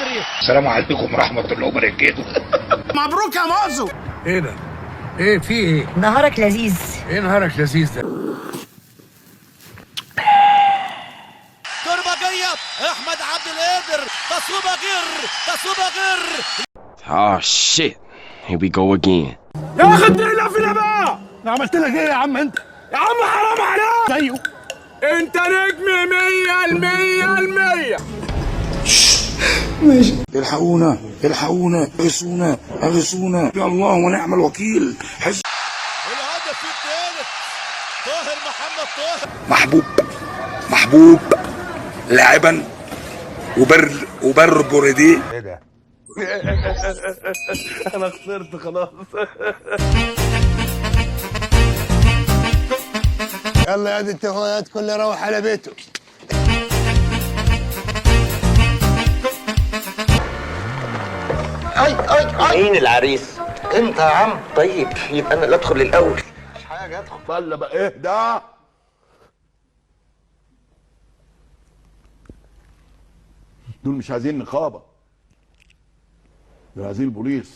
بدري. السلام عليكم ورحمة الله وبركاته. مبروك يا مازو. ايه ده؟ ايه في ايه؟ نهارك لذيذ. ايه نهارك لذيذ ده؟ ضربة جاية احمد عبد القادر، تصويبة غير. Oh shit. Here we go again. يا اخي ادينا فينا بقى. انا عملت لك ايه يا عم انت؟ يا عم حرام عليك. زيه. انت نجم 100%. ماشي. الحقونا اغثونا يا الله ونعم الوكيل. الهدف الثالث طاهر محمد طاهر. محبوب لاعبا وبر بورديه. ايه ده؟ انا خسرت خلاص. يلا يا دي التهويات كله يروح على بيته. اي مين العريس؟ انت يا عم. طيب يبقى انا اللي ادخل الاول. مش حاجه ادخل. طلع بقى اهدى. دول مش عايزين نقابه، دول عايزين البوليس.